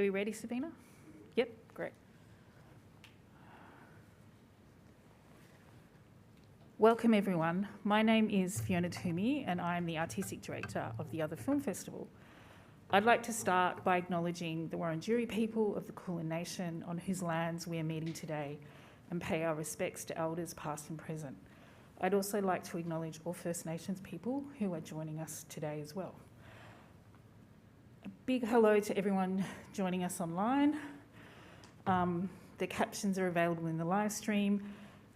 we ready, Sabina? Yep, great. Welcome everyone. My name is Fiona Toomey and I'm the Artistic Director of the Other Film Festival. I'd like to start by acknowledging the Wurundjeri people of the Kulin Nation on whose lands we are meeting today and pay our respects to elders past and present. I'd also like to acknowledge all First Nations people who are joining us today as well. A big hello to everyone joining us online. The captions are available in the live stream,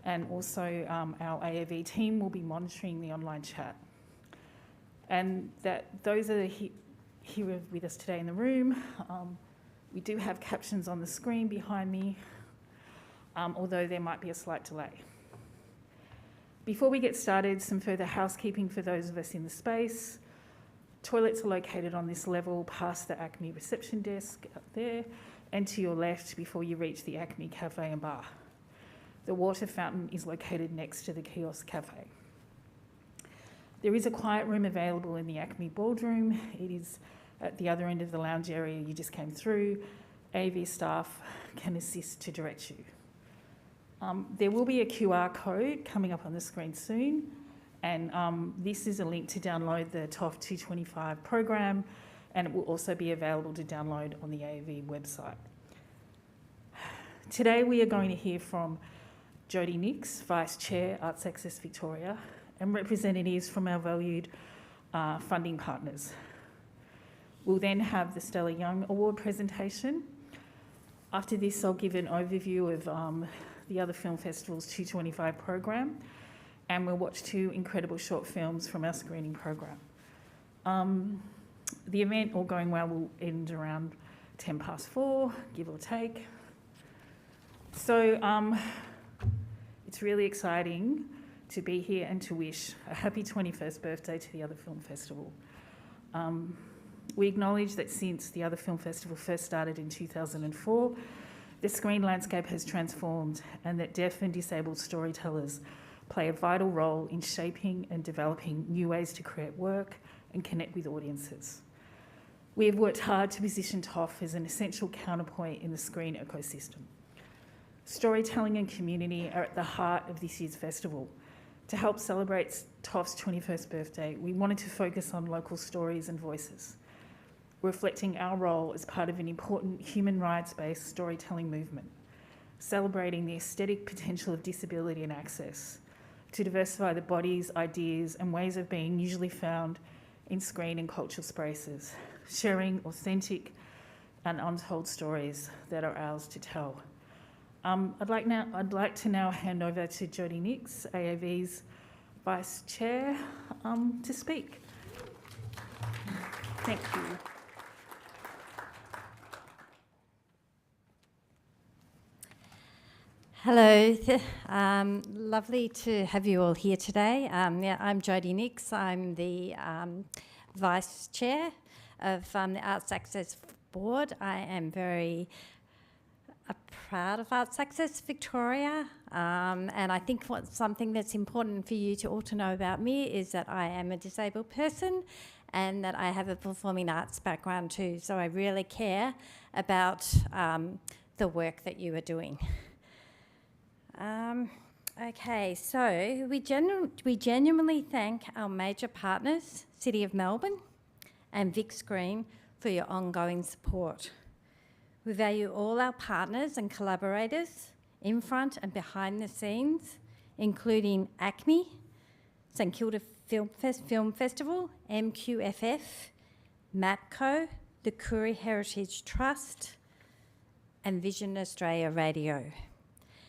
and also our AAV team will be monitoring the online chat. And that those are here with us today in the room. We do have captions on the screen behind me, although there might be a slight delay. Before we get started, some further housekeeping for those of us in the space. Toilets are located on this level past the Acme reception desk up there and to your left before you reach the Acme Cafe and Bar. The water fountain is located next to the kiosk cafe. There is a quiet room available in the Acme Ballroom. It is at the other end of the lounge area you just came through. AV staff can assist to direct you. There will be a QR code coming up on the screen soon, and this is a link to download the TOF 225 program, and it will also be available to download on the AAV website. Today we are going to hear from Jodie Nix, Vice Chair, Arts Access Victoria, and representatives from our valued funding partners. We'll then have the Stella Young Award presentation. After this, I'll give an overview of the Other Film Festival's 225 program, and we'll watch 2 incredible short films from our screening program. The event, all going well, will end around 4:10, give or take. So it's really exciting to be here and to wish a happy 21st birthday to the Other Film Festival. We acknowledge that since the Other Film Festival first started in 2004, the screen landscape has transformed, and that deaf and disabled storytellers play a vital role in shaping and developing new ways to create work and connect with audiences. We have worked hard to position TOF as an essential counterpoint in the screen ecosystem. Storytelling and community are at the heart of this year's festival. To help celebrate TOF's 21st birthday, we wanted to focus on local stories and voices, reflecting our role as part of an important human rights-based storytelling movement, celebrating the aesthetic potential of disability and access, to diversify the bodies, ideas and ways of being usually found in screen and cultural spaces, sharing authentic and untold stories that are ours to tell. I'd like to now hand over to Jodie Nix, AAV's Vice Chair, to speak. Thank you. Hello, lovely to have you all here today. I'm Jodie Nix. I'm the Vice Chair of the Arts Access Board. I am very proud of Arts Access Victoria, and I think something that's important for you to all to know about me is that I am a disabled person and that I have a performing arts background too, so I really care about the work that you are doing. Okay, so we genuinely thank our major partners, City of Melbourne and Vic Screen, for your ongoing support. We value all our partners and collaborators in front and behind the scenes, including ACME, St Kilda Film Festival, MQFF, MAPCO, the Koori Heritage Trust, and Vision Australia Radio.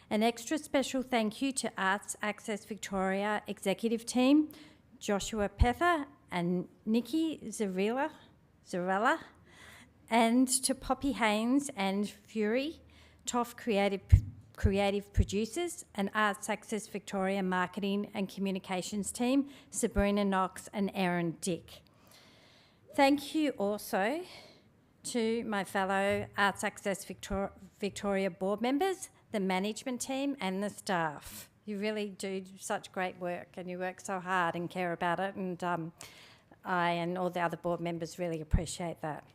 An extra special thank you to Arts Access Victoria Executive Team, Joshua Peffer and Nikki Zarella, and to Poppy Haynes and Fury, TOF creative producers, and Arts Access Victoria Marketing and Communications Team, Sabrina Knox and Erin Dick. Thank you also to my fellow Arts Access Victoria board members, the management team and the staff. You really do such great work and you work so hard and care about it, and I and all the other board members really appreciate that.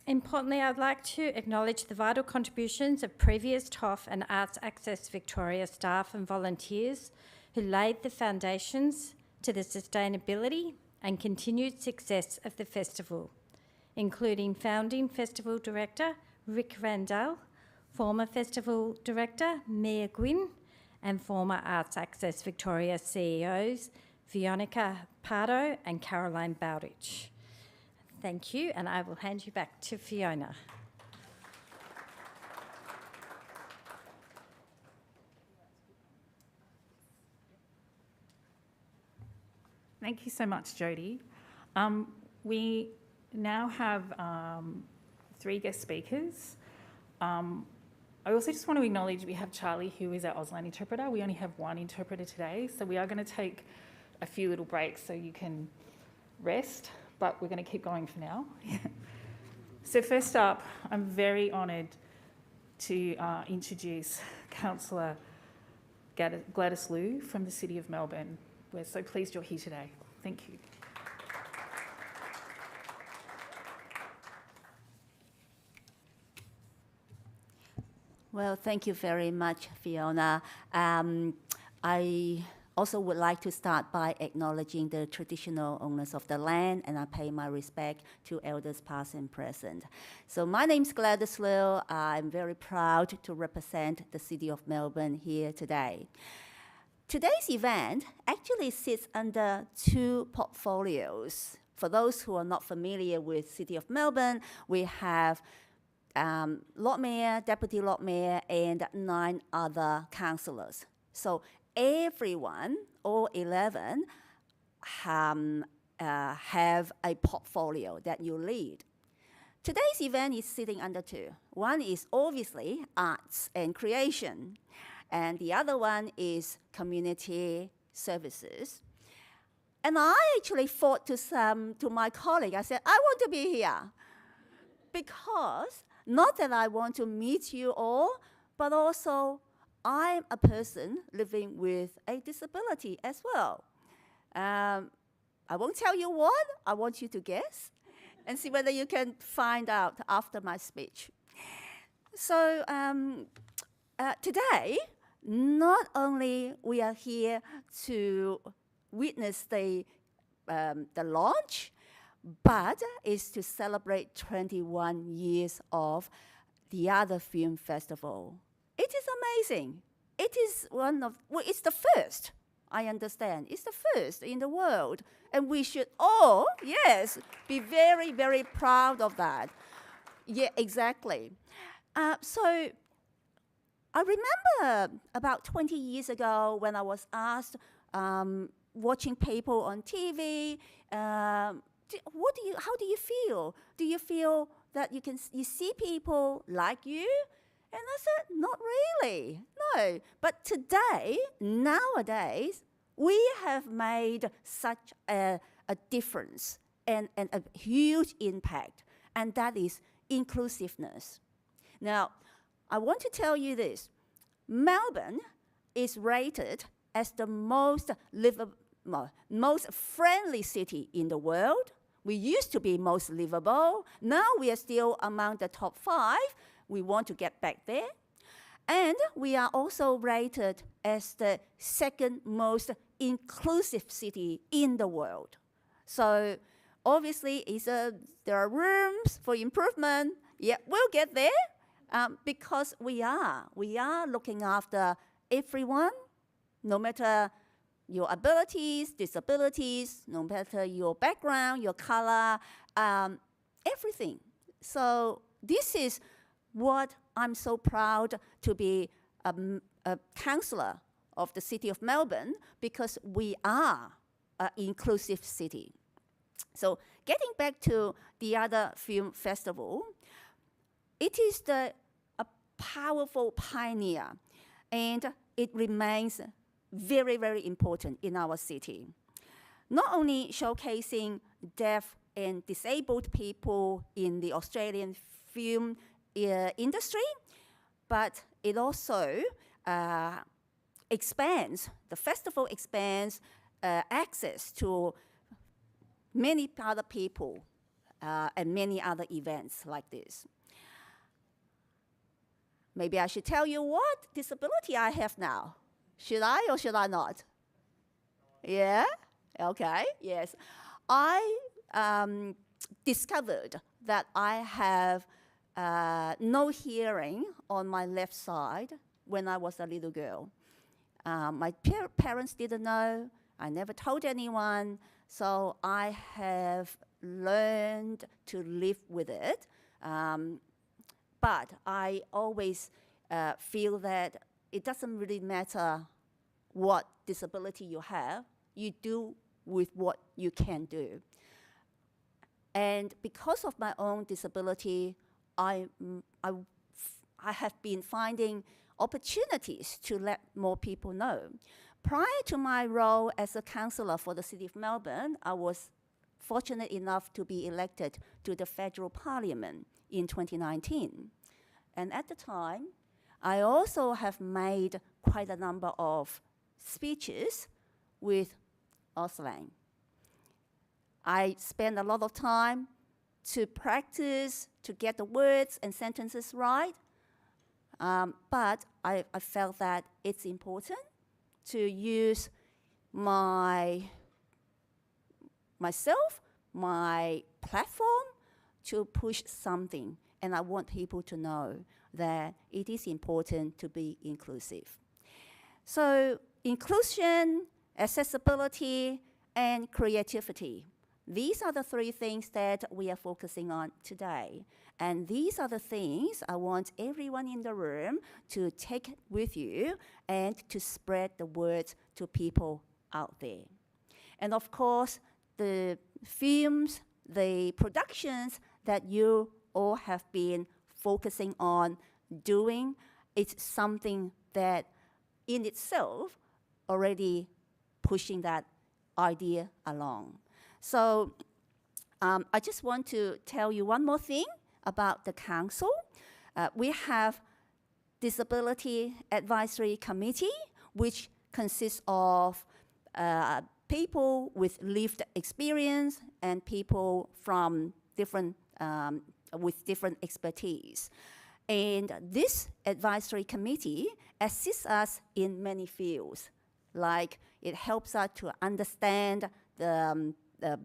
Importantly, I'd like to acknowledge the vital contributions of previous TOF and Arts Access Victoria staff and volunteers who laid the foundations to the sustainability and continued success of the festival, including founding festival director Rick Randall, former festival director Mia Gwynn, and former Arts Access Victoria CEOs Veronica Pardo and Caroline Bowditch. Thank you, and I will hand you back to Fiona. Thank you so much, Jodie. We now have 3 guest speakers. I also just want to acknowledge we have Charlie, who is our Auslan interpreter. We only have 1 interpreter today, so we are going to take a few little breaks so you can rest, but we're going to keep going for now. So first up, I'm very honoured to introduce Councillor Gladys Liu from the City of Melbourne. We're so pleased you're here today. Thank you. Well, thank you very much, Fiona. I also would like to start by acknowledging the traditional owners of the land, and I pay my respect to elders past and present. So my name's Gladys Liu. I'm very proud to represent the City of Melbourne here today. Today's event actually sits under 2 portfolios. For those who are not familiar with City of Melbourne, we have Lord Mayor, Deputy Lord Mayor, and 9 other councillors. So everyone, all 11, have a portfolio that you lead. Today's event is sitting under 2. One is obviously arts and creation, and the other one is community services. And I actually thought to my colleague, I said, I want to be here because not that I want to meet you all, but also I'm a person living with a disability as well. I won't tell you what, I want you to guess and see whether you can find out after my speech. So today, not only we are here to witness the launch, but is to celebrate 21 years of the other film festival. It is amazing. It is it's the first, I understand. It's the first in the world. And we should all, yes, be very, very proud of that. Yeah, exactly. So I remember about 20 years ago when I was asked, watching people on TV, how do you feel? Do you feel that you see people like you? And I said, not really, no. But today, nowadays, we have made such a difference and a huge impact, and that is inclusiveness. Now, I want to tell you this. Melbourne is rated as the most friendly city in the world. We used to be most livable. Now we are still among the top 5. We want to get back there. And we are also rated as the 2nd most inclusive city in the world. So obviously, there are rooms for improvement. Yeah, we'll get there because we are looking after everyone, no matter your abilities, disabilities, no matter your background, your color, everything. So this is what I'm so proud to be a councillor of the City of Melbourne, because we are an inclusive city. So getting back to the other film festival, it is a powerful pioneer, and it remains very, very important in our city. Not only showcasing deaf and disabled people in the Australian film industry, but it also the festival expands access to many other people and many other events like this. Maybe I should tell you what disability I have now. Should I or should I not? Yeah? Okay, yes. I discovered that I have no hearing on my left side when I was a little girl. My parents didn't know. I never told anyone. So I have learned to live with it. But I always feel that it doesn't really matter what disability you have. You do with what you can do. And because of my own disability, I have been finding opportunities to let more people know. Prior to my role as a councillor for the City of Melbourne, I was fortunate enough to be elected to the federal parliament in 2019. And at the time, I also have made quite a number of speeches with Auslan. I spent a lot of time to practice, to get the words and sentences right. But I felt that it's important to use myself, my platform, to push something. And I want people to know that it is important to be inclusive. So inclusion, accessibility, and creativity. These are the three things that we are focusing on today. And these are the things I want everyone in the room to take with you and to spread the word to people out there. And of course, the films, the productions that you all have been focusing on doing, it's something that in itself already pushing that idea along. So I just want to tell you one more thing about the council. We have Disability Advisory Committee, which consists of people with lived experience and people from different with different expertise. And this advisory committee assists us in many fields, like it helps us to understand the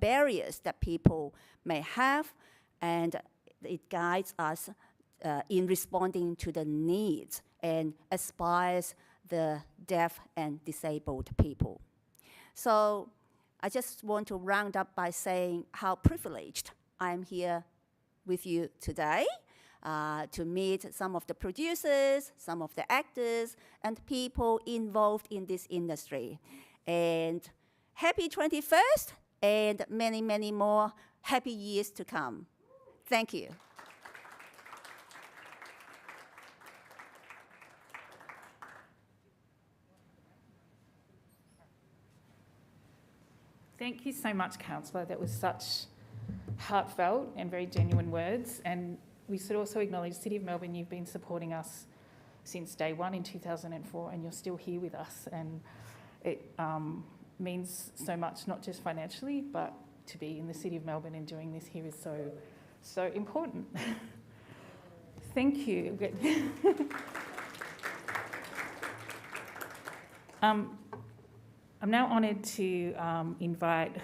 barriers that people may have, and it guides us in responding to the needs and aspires the deaf and disabled people. So I just want to round up by saying how privileged I am here with you today to meet some of the producers, some of the actors, and people involved in this industry. And happy 21st, and many, many more happy years to come. Thank you. Thank you so much, Councillor. That was such heartfelt and very genuine words. And we should also acknowledge, City of Melbourne, you've been supporting us since day one in 2004, and you're still here with us. And it means so much, not just financially, but to be in the City of Melbourne and doing this here is so important. Thank you. I'm now honoured to invite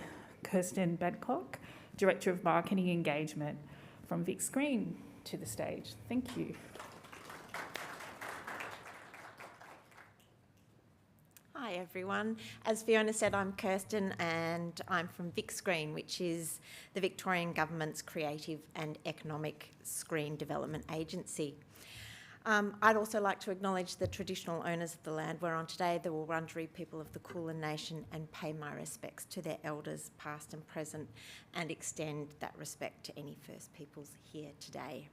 Kirsten Badcock, Director of Marketing Engagement from Vic Screen, to the stage. Thank you. Hi everyone. As Fiona said, I'm Kirsten and I'm from Vic Screen, which is the Victorian Government's creative and economic screen development agency. I'd also like to acknowledge the traditional owners of the land we're on today, the Wurundjeri people of the Kulin Nation, and pay my respects to their elders, past and present, and extend that respect to any First Peoples here today.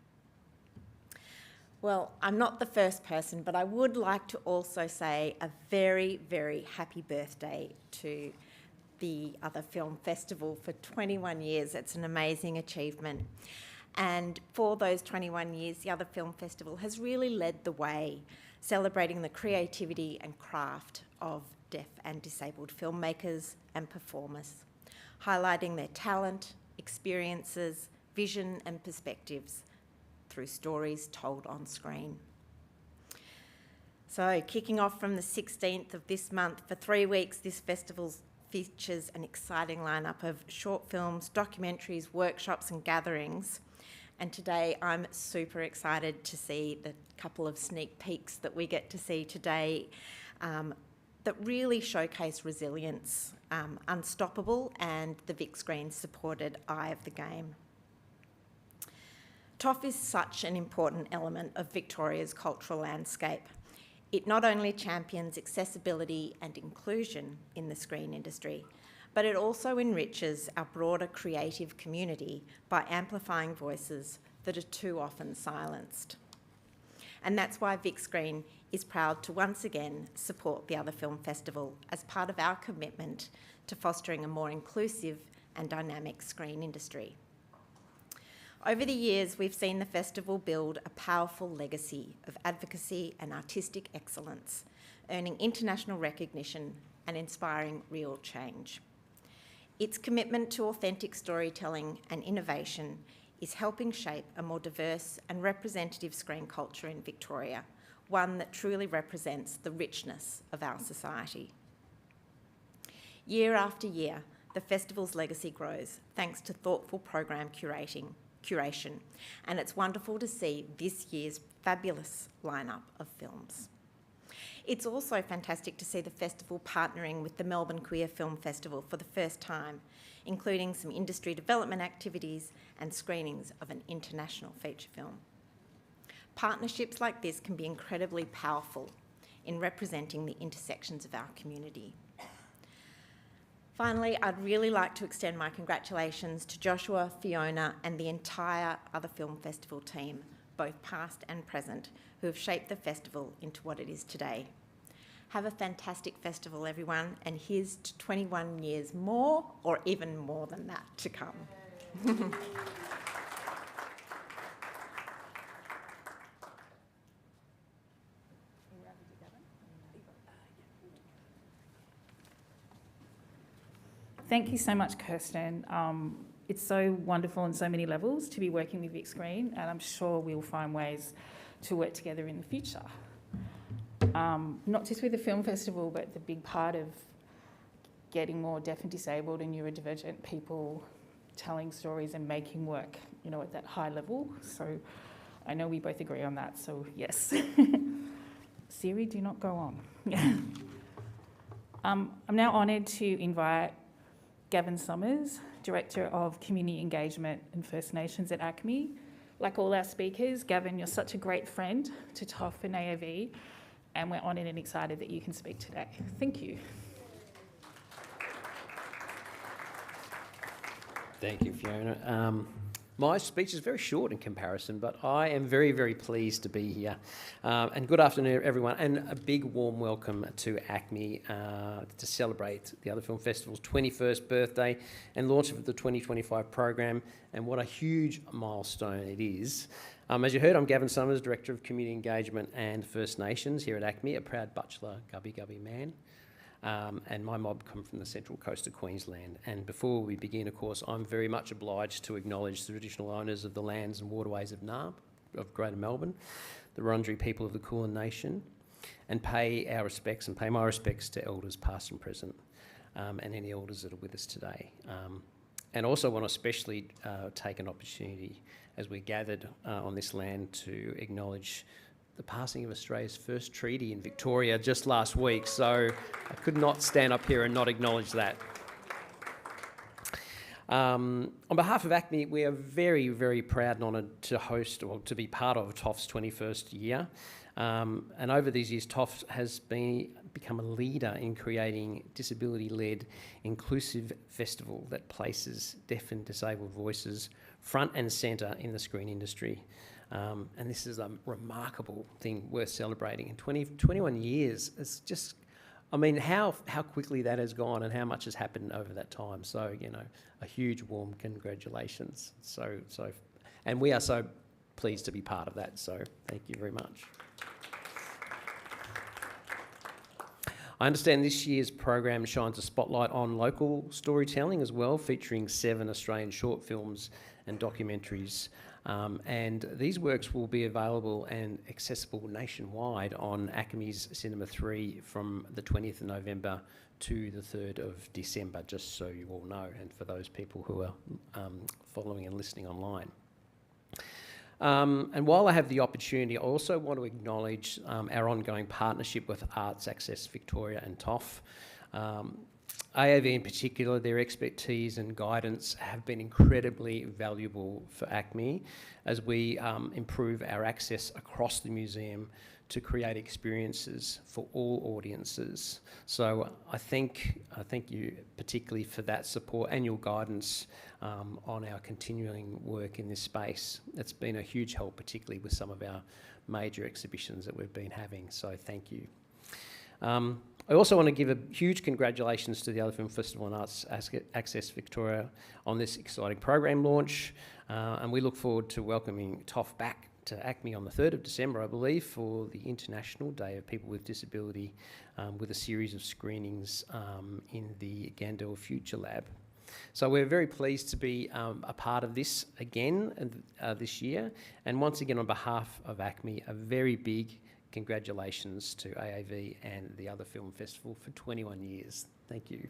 Well, I'm not the first person, but I would like to also say a very, very happy birthday to the Other Film Festival for 21 years. It's an amazing achievement. And for those 21 years, the Other Film Festival has really led the way, celebrating the creativity and craft of deaf and disabled filmmakers and performers, highlighting their talent, experiences, vision and perspectives through stories told on screen. So, kicking off from the 16th of this month, for 3 weeks, this festival features an exciting lineup of short films, documentaries, workshops and gatherings. And today I'm super excited to see the couple of sneak peeks that we get to see today that really showcase resilience, Unstoppable and the Vic Screen supported Eye of the Game. TOF is such an important element of Victoria's cultural landscape. It not only champions accessibility and inclusion in the screen industry, but it also enriches our broader creative community by amplifying voices that are too often silenced. And that's why Vic Screen is proud to once again support the Other Film Festival as part of our commitment to fostering a more inclusive and dynamic screen industry. Over the years, we've seen the festival build a powerful legacy of advocacy and artistic excellence, earning international recognition and inspiring real change. Its commitment to authentic storytelling and innovation is helping shape a more diverse and representative screen culture in Victoria, one that truly represents the richness of our society. Year after year, the festival's legacy grows thanks to thoughtful program curation, and it's wonderful to see this year's fabulous lineup of films. It's also fantastic to see the festival partnering with the Melbourne Queer Film Festival for the first time, including some industry development activities and screenings of an international feature film. Partnerships like this can be incredibly powerful in representing the intersections of our community. Finally, I'd really like to extend my congratulations to Joshua, Fiona and the entire Other Film Festival team, both past and present, who have shaped the festival into what it is today. Have a fantastic festival, everyone, and here's to 21 years more, or even more than that, to come. Thank you so much, Kirsten. It's so wonderful on so many levels to be working with Vic Screen, and I'm sure we'll find ways to work together in the future. Not just with the film festival, but the big part of getting more deaf and disabled and neurodivergent people telling stories and making work, at that high level. So I know we both agree on that, so yes. Siri, do not go on. I'm now honoured to invite Gavin Summers, Director of Community Engagement and First Nations at ACME. Like all our speakers, Gavin, you're such a great friend to TOF and AOV, and we're honoured and excited that you can speak today. Thank you. Thank you, Fiona. My speech is very short in comparison, but I am very, very pleased to be here. And good afternoon, everyone, and a big warm welcome to ACME to celebrate the Other Film Festival's 21st birthday and launch of the 2025 program, and what a huge milestone it is. As you heard, I'm Gavin Summers, Director of Community Engagement and First Nations here at ACME, a proud Butchulla Gubbi Gubbi man. And my mob come from the central coast of Queensland. And before we begin, of course, I'm very much obliged to acknowledge the traditional owners of the lands and waterways of NARB, of Greater Melbourne, the Wurundjeri people of the Kulin Nation, and pay my respects to elders past and present, and any elders that are with us today. And also want to especially take an opportunity as we gathered on this land to acknowledge the passing of Australia's first treaty in Victoria just last week, so I could not stand up here and not acknowledge that. On behalf of ACME, we are very, very proud and honoured to host, or to be part of TOF's 21st year. And over these years, TOF has become a leader in creating disability-led inclusive festival that places deaf and disabled voices front and centre in the screen industry. And this is a remarkable thing worth celebrating. In 21 years, it's just, how quickly that has gone and how much has happened over that time. So, a huge warm congratulations. And we are so pleased to be part of that. So thank you very much. I understand this year's program shines a spotlight on local storytelling as well, featuring 7 Australian short films and documentaries. And these works will be available and accessible nationwide on ACME's Cinema 3 from the 20th of November to the 3rd of December, just so you all know, and for those people who are following and listening online. And while I have the opportunity, I also want to acknowledge our ongoing partnership with Arts Access Victoria and TOF. AAV in particular, their expertise and guidance have been incredibly valuable for ACME as we improve our access across the museum to create experiences for all audiences. So I thank you particularly for that support and your guidance on our continuing work in this space. It's been a huge help, particularly with some of our major exhibitions that we've been having, so thank you. I also want to give a huge congratulations to the Other Film Festival and Arts Access Victoria on this exciting program launch, and we look forward to welcoming TOF back to ACME on the 3rd of December, I believe, for the International Day of People with Disability, with a series of screenings in the Gandel Future Lab. So we're very pleased to be a part of this again this year, and once again on behalf of ACME, a very big congratulations to AAV and the Other Film Festival for 21 years. Thank you.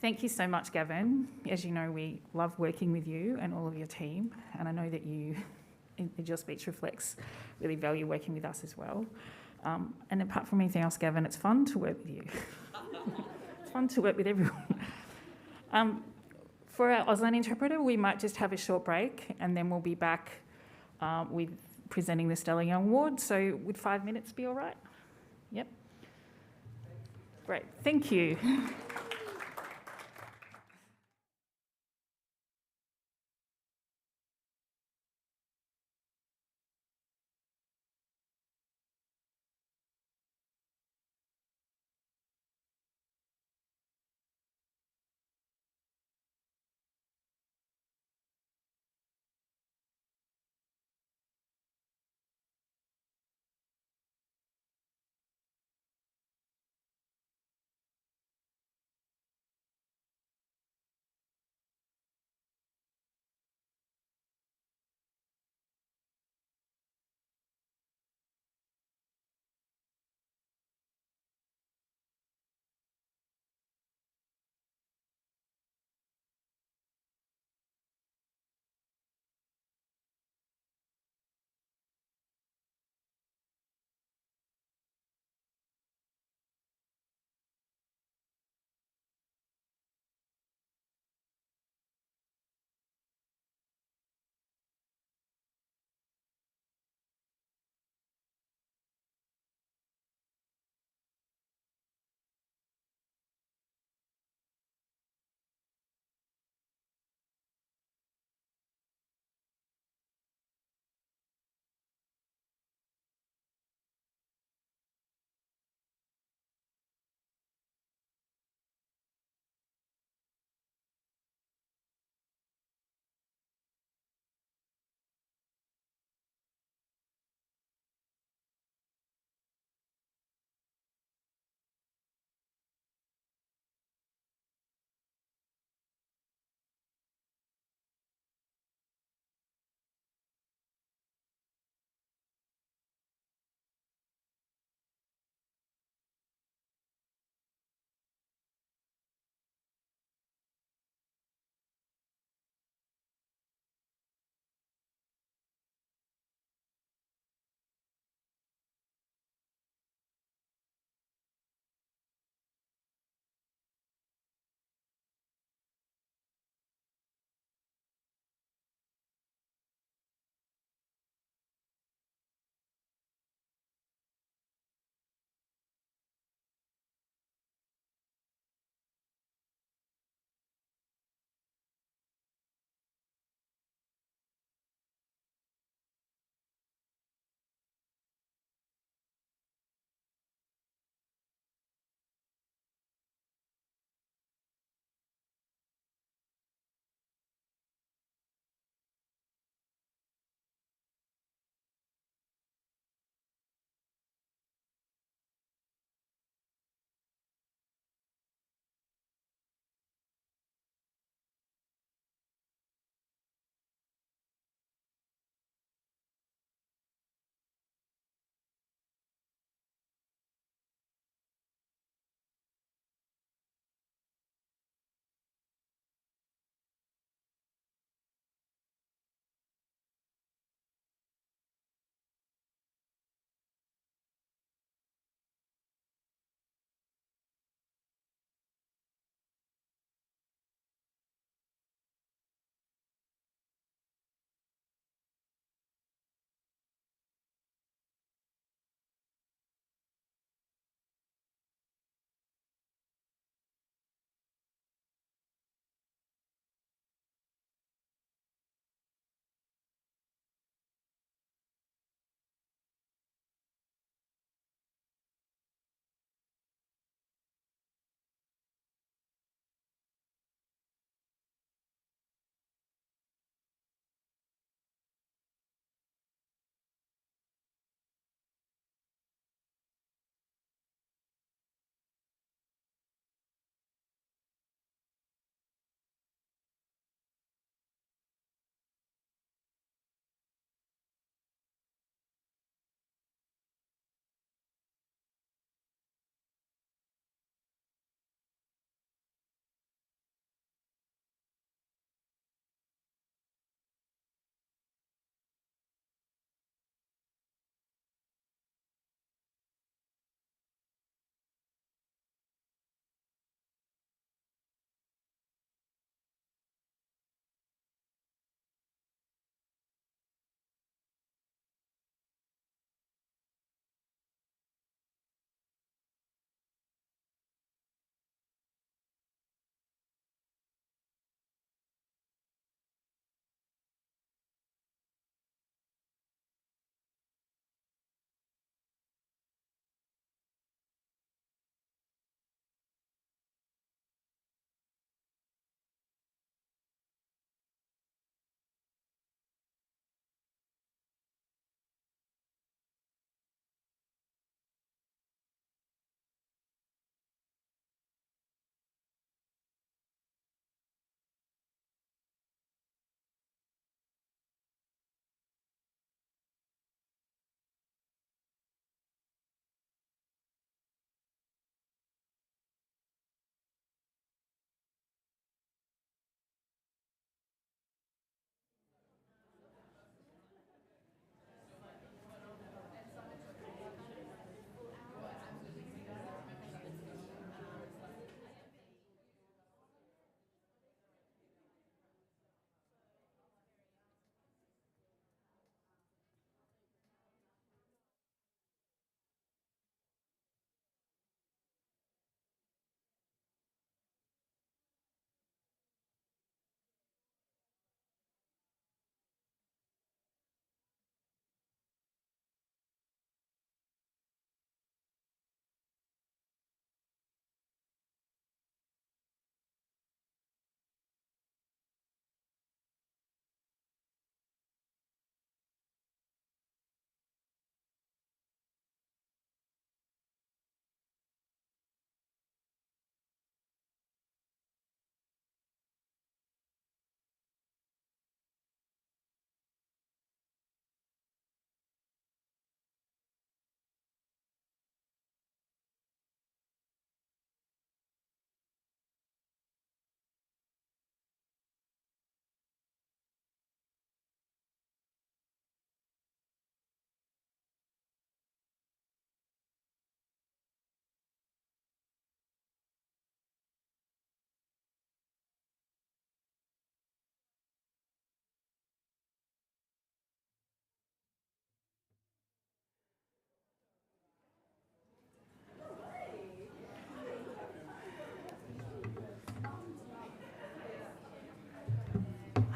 Thank you so much, Gavin. As you know, we love working with you and all of your team, and I know that you, in your speech reflects, really value working with us as well. And apart from anything else, Gavin, it's fun to work with you. It's fun to work with everyone. For our Auslan interpreter, we might just have a short break and then we'll be back with presenting the Stella Young Award. So would 5 minutes be all right? Yep. Great, thank you.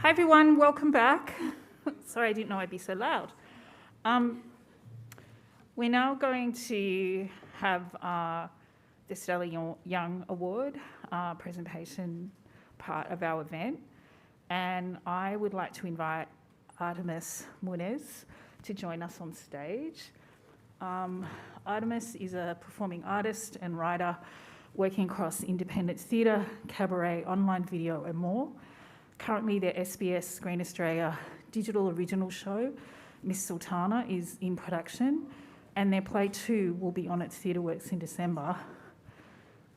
Hi everyone, welcome back. Sorry, I didn't know I'd be so loud. We're now going to have the Stella Young Award presentation part of our event, and I would like to invite Artemis Muniz to join us on stage. Artemis is a performing artist and writer working across independent theatre, cabaret, online video and more. Currently, the SBS Screen Australia digital original show, Miss Sultana, is in production, and their play 2 will be on at TheatreWorks in December.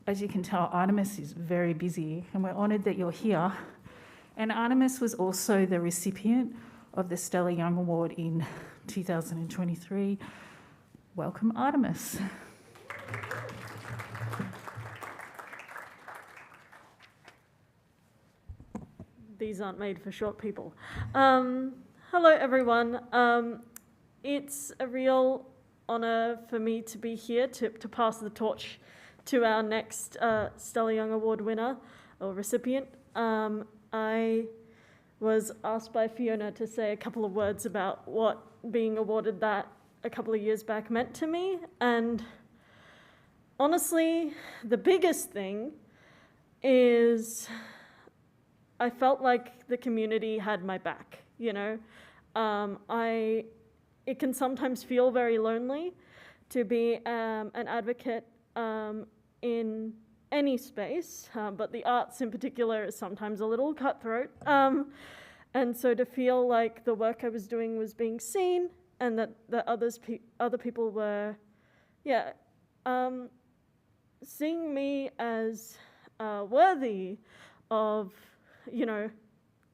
As you can tell, Artemis is very busy, and we're honoured that you're here. And Artemis was also the recipient of the Stella Young Award in 2023. Welcome, Artemis. These aren't made for short people. Hello, everyone. It's a real honour for me to be here to pass the torch to our next Stella Young Award winner or recipient. I was asked by Fiona to say a couple of words about what being awarded that a couple of years back meant to me. And honestly, the biggest thing is I felt like the community had my back, you know. It can sometimes feel very lonely to be an advocate in any space, but the arts in particular is sometimes a little cutthroat. And so to feel like the work I was doing was being seen and that other people were, seeing me as worthy of, you know,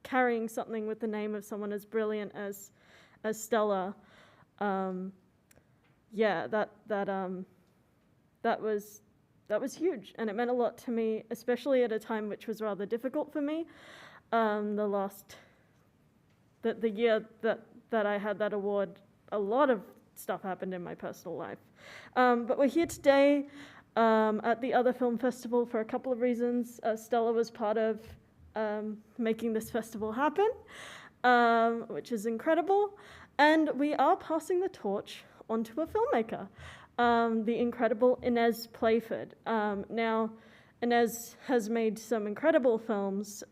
carrying something with the name of someone as brilliant as Stella, that was huge, and it meant a lot to me, especially at a time which was rather difficult for me. The year that I had that award, a lot of stuff happened in my personal life. But we're here today at the Other Film Festival for a couple of reasons. Stella was part of making this festival happen, which is incredible. And we are passing the torch onto a filmmaker, the incredible Inez Playford. Now, Inez has made some incredible films,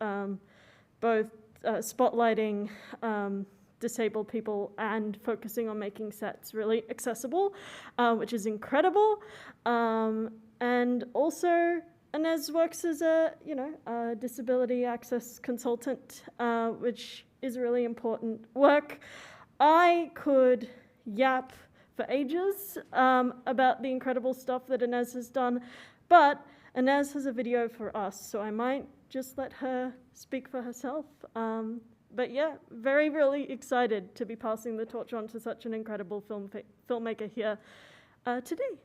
both spotlighting disabled people and focusing on making sets really accessible, which is incredible. And also, Inez works as a disability access consultant, which is really important work. I could yap for ages about the incredible stuff that Inez has done, but Inez has a video for us, so I might just let her speak for herself. But yeah, really excited to be passing the torch on to such an incredible filmmaker here today.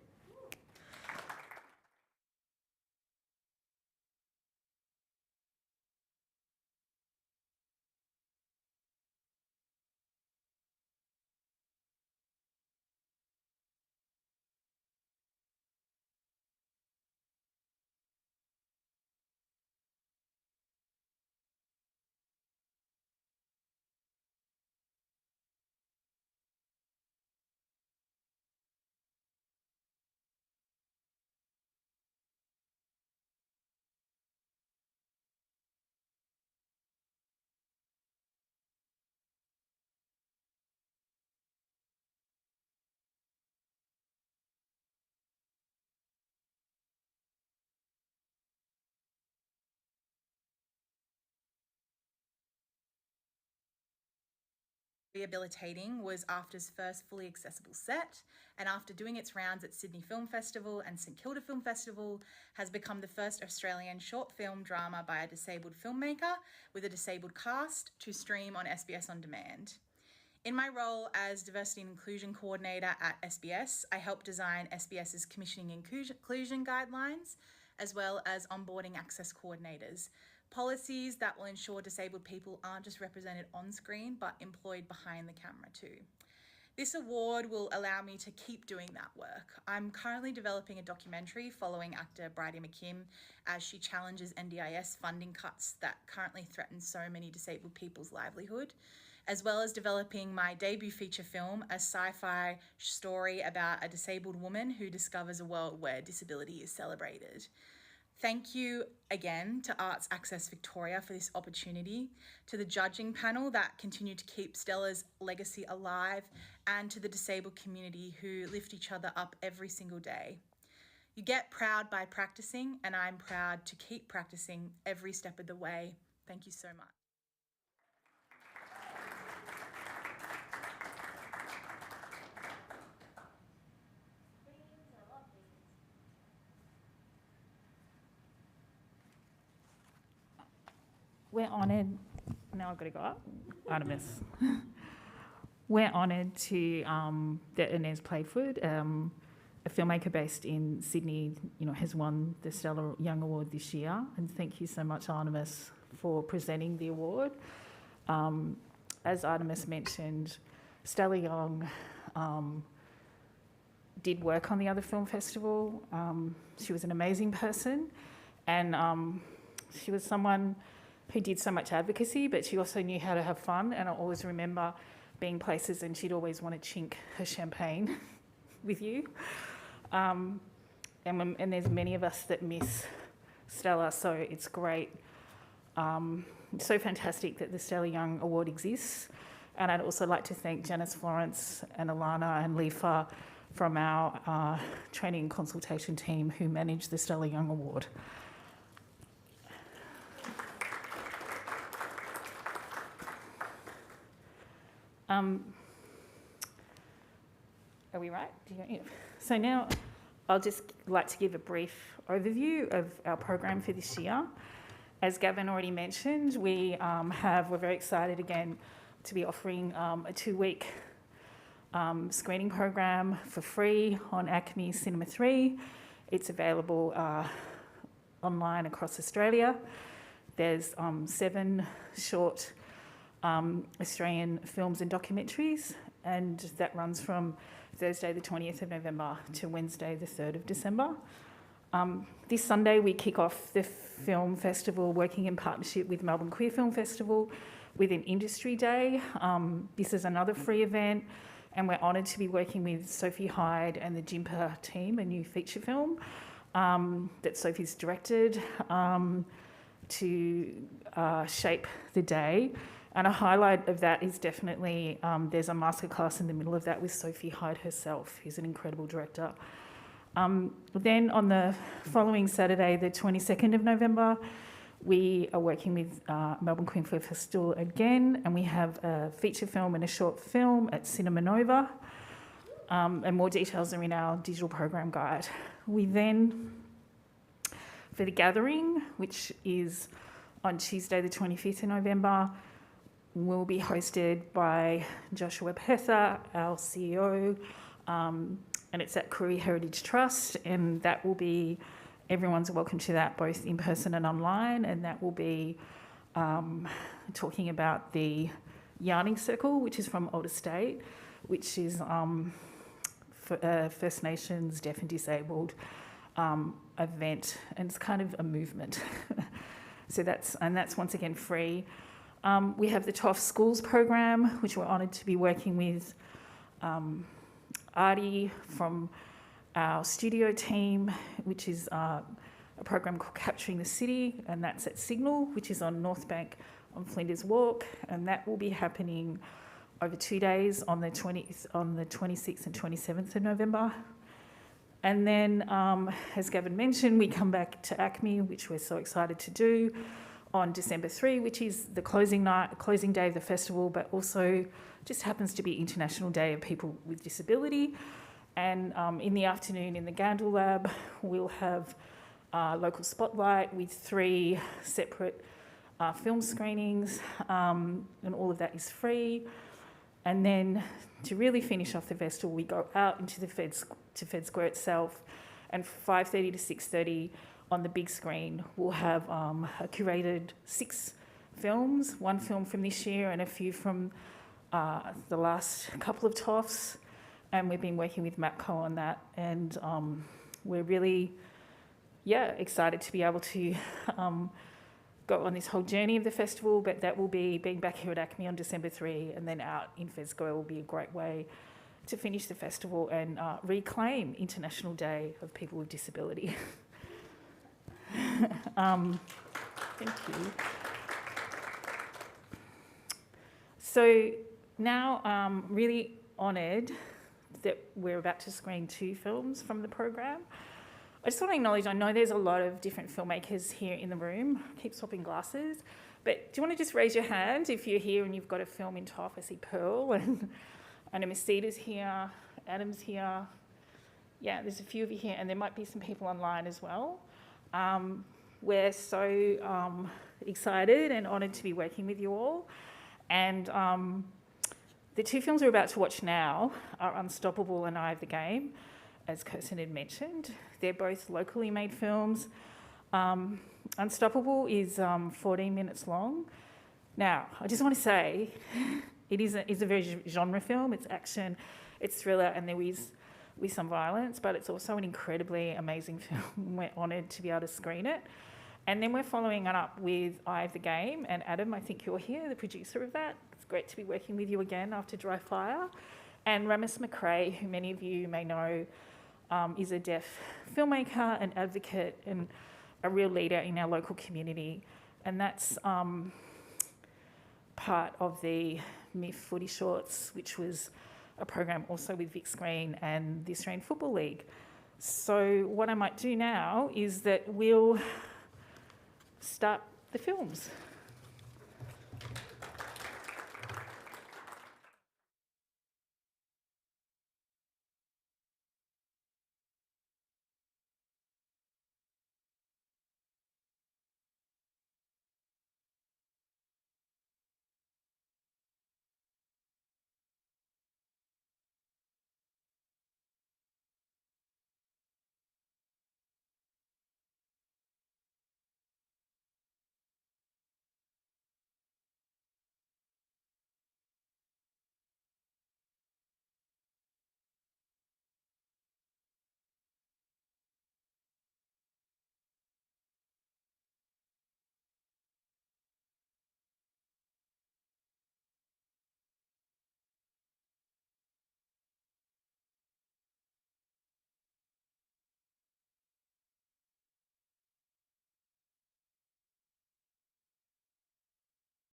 Rehabilitating was AFTR's first fully accessible set, and after doing its rounds at Sydney Film Festival and St Kilda Film Festival, has become the first Australian short film drama by a disabled filmmaker with a disabled cast to stream on SBS On Demand. In my role as Diversity and Inclusion Coordinator at SBS, I help design SBS's commissioning inclusion guidelines, as well as onboarding access coordinators, policies that will ensure disabled people aren't just represented on screen, but employed behind the camera too. This award will allow me to keep doing that work. I'm currently developing a documentary following actor Bridie McKim as she challenges NDIS funding cuts that currently threaten so many disabled people's livelihood, as well as developing my debut feature film, a sci-fi story about a disabled woman who discovers a world where disability is celebrated. Thank you again to Arts Access Victoria for this opportunity, to the judging panel that continue to keep Stella's legacy alive, and to the disabled community who lift each other up every single day. You get proud by practicing, and I'm proud to keep practicing every step of the way. Thank you so much. We're honoured, now I've got to go up, Artemis. We're honoured to, that Inez Playford, a filmmaker based in Sydney, has won the Stella Young Award this year. And thank you so much, Artemis, for presenting the award. As Artemis mentioned, Stella Young did work on the other film festival. She was an amazing person, and she was someone who did so much advocacy, but she also knew how to have fun. And I always remember being places and she'd always want to chink her champagne with you. And there's many of us that miss Stella, so it's great. It's so fantastic that the Stella Young Award exists. And I'd also like to thank Janice Florence and Alana and Lefa from our training and consultation team who manage the Stella Young Award. Are we right? So now I'll just like to give a brief overview of our program for this year. As Gavin already mentioned, we're very excited again to be offering a 2-week screening program for free on ACME Cinema 3. It's available online across Australia. There's 7 short Australian films and documentaries, and that runs from Thursday the 20th of November to Wednesday the 3rd of December. This Sunday we kick off the film festival working in partnership with Melbourne Queer Film Festival with an industry day. This is another free event, and we're honoured to be working with Sophie Hyde and the Jimper team, a new feature film that Sophie's directed to shape the day. And a highlight of that is definitely there's a masterclass in the middle of that with Sophie Hyde herself, who's an incredible director. Then on the following Saturday, the 22nd of November, we are working with Melbourne Queer Film Festival again, and we have a feature film and a short film at Cinema Nova, and more details are in our digital program guide. We then, for the gathering, which is on Tuesday the 25th of November, will be hosted by Joshua Pether, our CEO, and it's at Koori Heritage Trust, and that will be, everyone's welcome to that, both in person and online, and that will be talking about the Yarning Circle, which is from Old Estate, which is First Nations, deaf and disabled event, and it's kind of a movement. So that's once again free. We have the TOF Schools program, which we're honoured to be working with Artie from our studio team, which is a program called Capturing the City, and that's at Signal, which is on North Bank on Flinders Walk, and that will be happening over 2 days on the 26th and 27th of November. And then, as Gavin mentioned, we come back to ACME, which we're so excited to do, on December 3, which is the closing day of the festival, but also just happens to be International Day of People with Disability. And in the afternoon in the Gandil Lab, we'll have local spotlight with 3 separate film screenings, and all of that is free. And then to really finish off the festival, we go out into the Fed Square itself, and 5:30 to 6:30 on the big screen, we'll have a curated 6 films, 1 film from this year and a few from the last couple of TOFs, and we've been working with MAPCO on that, and we're really, excited to be able to go on this whole journey of the festival, but that will be being back here at ACME on December 3, and then out in FESCO will be a great way to finish the festival and reclaim International Day of People with Disability. Thank you. So now I'm really honoured that we're about to screen 2 films from the program. I just want to acknowledge, I know there's a lot of different filmmakers here in the room. I keep swapping glasses. But do you want to just raise your hand if you're here and you've got a film in TOF? I see Pearl and I know Mercedes here, Adam's here. Yeah, there's a few of you here, and there might be some people online as well. We're so excited and honoured to be working with you all. And the 2 films we're about to watch now are Unstoppable and Eye of the Game, as Kirsten had mentioned. They're both locally made films. Unstoppable is 14 minutes long. Now, I just want to say, it's a very genre film. It's action, it's thriller, and there is with some violence, but it's also an incredibly amazing film. We're honoured to be able to screen it. And then we're following it up with Eye of the Game, and Adam, I think you're here, the producer of that. It's great to be working with you again after Dry Fire. And Ramis McRae, who many of you may know, is a deaf filmmaker and advocate and a real leader in our local community. And that's part of the MIF Footy Shorts, which was a program also with Vic Screen and the Australian Football League. So what I might do now is that we'll start the films.